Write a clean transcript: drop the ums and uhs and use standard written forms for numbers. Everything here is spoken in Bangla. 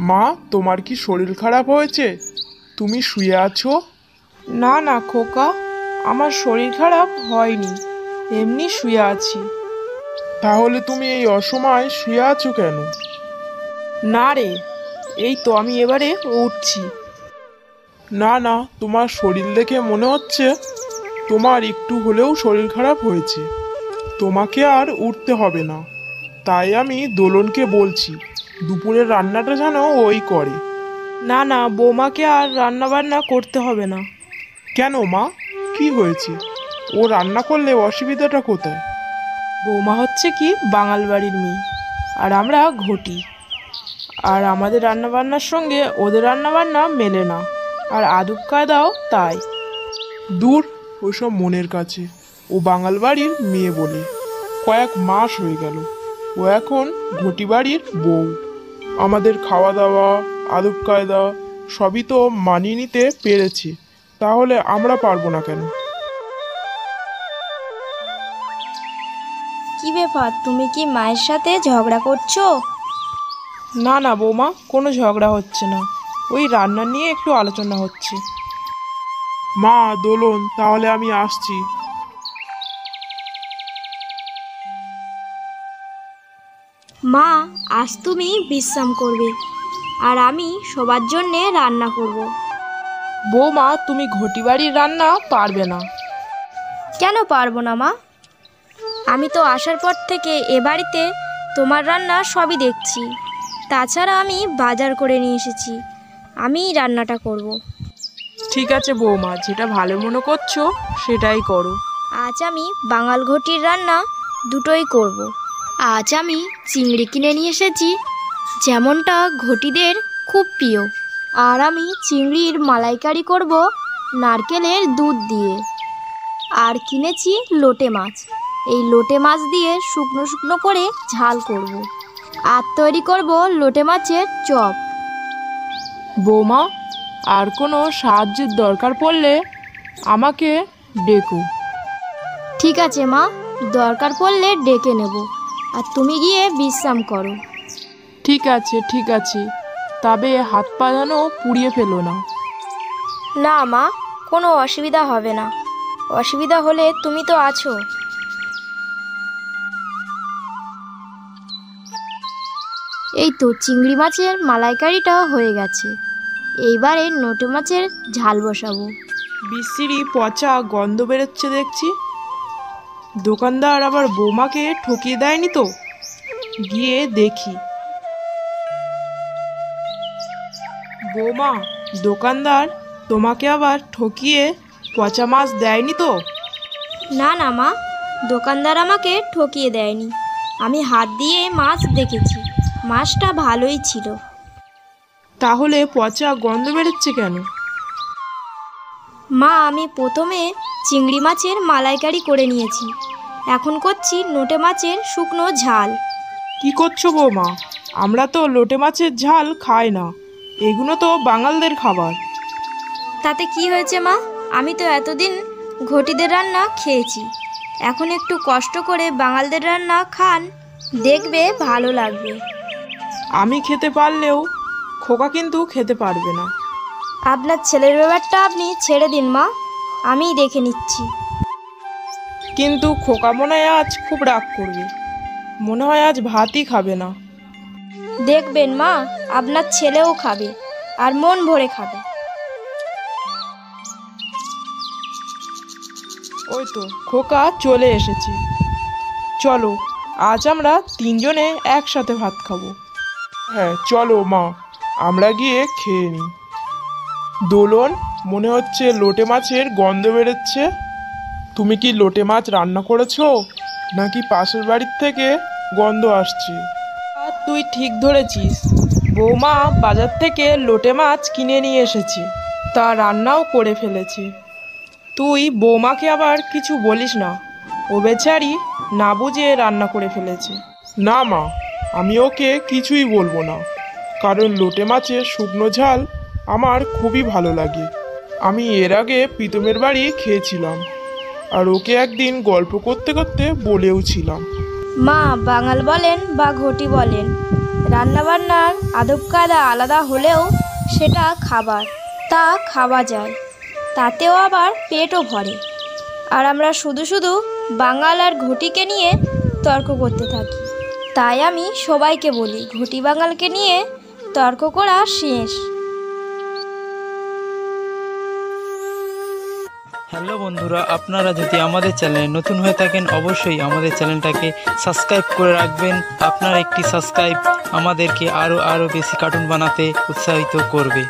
মা, তোমার কি শরীর খারাপ হয়েছে? তুমি শুয়ে আছো? না না খোকা, আমার শরীর খারাপ হয়নি, এমনি শুয়ে আছি। তাহলে তুমি এই অসময়ে শুয়ে আছো কেন? না রে, এই তো আমি এবারে উঠছি। না না, তোমার শরীর দেখে মনে হচ্ছে তোমার একটু হলেও শরীর খারাপ হয়েছে। তোমাকে আর উঠতে হবে না। তাই আমি দোলনকে বলছি দুপুরের রান্নাটা যেন ওই করে। না না, বৌমাকে আর রান্না বান্না করতে হবে না। কেন মা, কি হয়েছে? ও রান্না করলে অসুবিধাটা কোথায়? বৌমা হচ্ছে কি বাঙাল বাড়ির মেয়ে, আর আমরা ঘটি, আর আমাদের রান্না বান্নার সঙ্গে ওদের রান্না বান্না মেলে না, আর আদব কায়দাও তাই। দূর, ওসব মনের কাছে। ও বাঙাল বাড়ির মেয়ে বলে কয়েক মাস হয়ে গেল। ও এখন ঘটি বাড়ির বউ। আমাদের খাওয়া দাওয়া, আদব কায়দা সবই তো মানিয়ে নিতে পেরেছে, তাহলে আমরা পারবো না কেন? কি ব্যাপার, তুমি কি মায়ের সাথে ঝগড়া করছো? না না বৌমা, কোনো ঝগড়া হচ্ছে না, ওই রান্না নিয়ে একটু আলোচনা হচ্ছে। মা, দোলন, তাহলে আমি আসছি। মা, আজ তুমি বিশ্রাম করবে, আর আমি সবার জন্যে রান্না করব। বৌমা, তুমি ঘটি বাড়ির রান্না পারবে না। কেন পারবো না মা? আমি তো আসার পর থেকে এ বাড়িতে তোমার রান্না সবই দেখছি। তাছাড়া আমি বাজার করে নিয়ে এসেছি, আমিই রান্নাটা করব। ঠিক আছে বৌমা, যেটা ভালো মনে করছো সেটাই করো। আজ আমি বাঙাল ঘটির রান্না দুটোই করব। আজ আমি চিংড়ি কিনে নিয়ে এসেছি, যেমনটা ঘটিদের খুব প্রিয়। আর আমি চিংড়ির মালাইকারি করব নারকেলের দুধ দিয়ে। আর কিনেছি লোটে মাছ, এই লোটে মাছ দিয়ে শুকনো শুকনো করে ঝাল করব। আর তৈরি করব লোটে মাছের চপ। বৌমা, আর কোনো সাহায্যের দরকার পড়লে আমাকে ডেকো। ঠিক আছে মা, দরকার পড়লে ডেকে নেব। আর তুমি গিয়ে বিশ্রাম করো। ঠিক আছে ঠিক আছে, তবে হাত পা যেন পুড়িয়ে ফেলো না। না মা, কোনো অসুবিধা হবে না। অসুবিধা হলে তুমি তো আছো। এই তো চিংড়ি মাছের মালাইকারিটা হয়ে গেছে, এইবারে নোটে মাছের ঝাল বসাবো। বিশ্রী পচা গন্ধ বেরোচ্ছে দেখছি। দোকানদার আবার বৌমাকে ঠকিয়ে দেয়নি তো? গিয়ে দেখি। বৌমা, দোকানদার তোমাকে আবার ঠকিয়ে পচা মাছ দেয়নি তো? না না মা, দোকানদার আমাকে ঠকিয়ে দেয়নি। আমি হাত দিয়ে মাছ দেখেছি, মাছটা ভালোই ছিল। তাহলে পচা গন্ধ বেরোচ্ছে কেন? মা, আমি প্রথমে চিংড়ি মাছের মালাইকারি করে নিয়েছি, এখন করছি নোটে মাছের শুকনো ঝাল। কি করছো বৌমা? আমরা তো লোটে মাছের ঝাল খাই না, এগুলো তো বাঙালদের খাবার। তাতে কি হয়েছে মা? আমি তো এতদিন ঘটিদের রান্না খেয়েছি, এখন একটু কষ্ট করে বাঙালদের রান্না খান, দেখবে ভালো লাগবে। আমি খেতে পারলেও খোকা কিন্তু খেতে পারবে না। আপনার ছেলের ব্যাপারটা আপনি ছেড়ে দিন মা, আমিই দেখে নিচ্ছি। কিন্তু খোকা মনে হয় আজ খুব রাগ করবে, মনে হয় আজ ভাতই খাবে না। দেখবেন মা, আপনার ছেলেও খাবে, আর মন ভরে খাবে। ওই তো খোকা চলে এসেছে। চলো, আজ আমরা তিনজনে একসাথে ভাত খাবো। হ্যাঁ চলো মা, আমরা গিয়ে খেয়ে নিই। দোলন, মনে হচ্ছে লোটে মাছের গন্ধ বেরোচ্ছে। তুমি কি লোটে মাছ রান্না করেছো, নাকি পাশের বাড়ির থেকে গন্ধ আসছে? আর তুই ঠিক ধরেছিস, বৌমা বাজার থেকে লোটে মাছ কিনে নিয়ে এসেছে, তা রান্নাও করে ফেলেছে। তুই বৌমাকে আবার কিছু বলিস না, ও বেচারি না বুঝে রান্না করে ফেলেছে। না মা, আমি ওকে কিছুই বলবো না, কারণ লোটে মাছের শুকনো ঝাল আমার খুবই ভালো লাগে। আমি এর আগে প্রীতমের বাড়ি খেয়েছিলাম, আর ওকে একদিন গল্প করতে করতে বলেও ছিলাম। মা বাঙাল বলেন বা ঘটি বলেন, রান্নাবান্নার আদব কায়দা আলাদা হলেও সেটা খাবার, তা খাওয়া যায়, তাতেও আবার পেটও ভরে। আর আমরা শুধু শুধু বাঙাল আর ঘটিকে নিয়ে তর্ক করতে থাকি। তাই আমি সবাইকে বলি, ঘটি বাঙালকে নিয়ে তর্ক করা শেষ। হ্যালো বন্ধুরা, আপনারা যদি আমাদের চ্যানেলে নতুন হয়ে থাকেন অবশ্যই আমাদের চ্যানেলটাকে সাবস্ক্রাইব করে রাখবেন। আপনার একটি সাবস্ক্রাইব আমাদেরকে আরও বেশি কার্টুন বানাতে উৎসাহিত করবে।